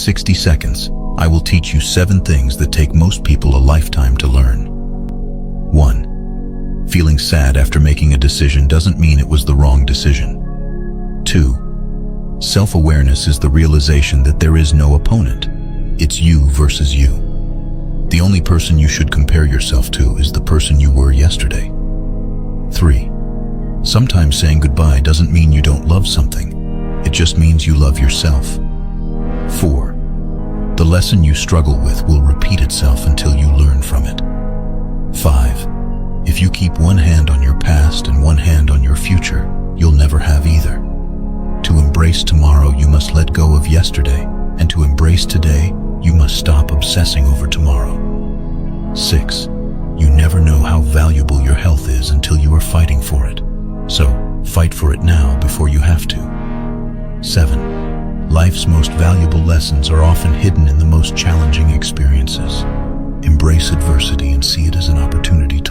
60 seconds, I will teach you 7 things that take most people a lifetime to learn. 1. Feeling sad after making a decision doesn't mean it was the wrong decision. 2. Self-awareness is the realization that there is no opponent. It's you versus you. The only person you should compare yourself to is the person you were yesterday. 3. Sometimes saying goodbye doesn't mean you don't love something. It just means you love yourself. 4. The lesson you struggle with will repeat itself until you learn from it. 5. If you keep one hand on your past and one hand on your future, you'll never have either. To embrace tomorrow, you must let go of yesterday, and to embrace today, you must stop obsessing over tomorrow. 6. You never know how valuable your health is until you are fighting for it. So, fight for it now before you have to. 7. Life's most valuable lessons are often hidden in the most challenging experiences. Embrace adversity and see it as an opportunity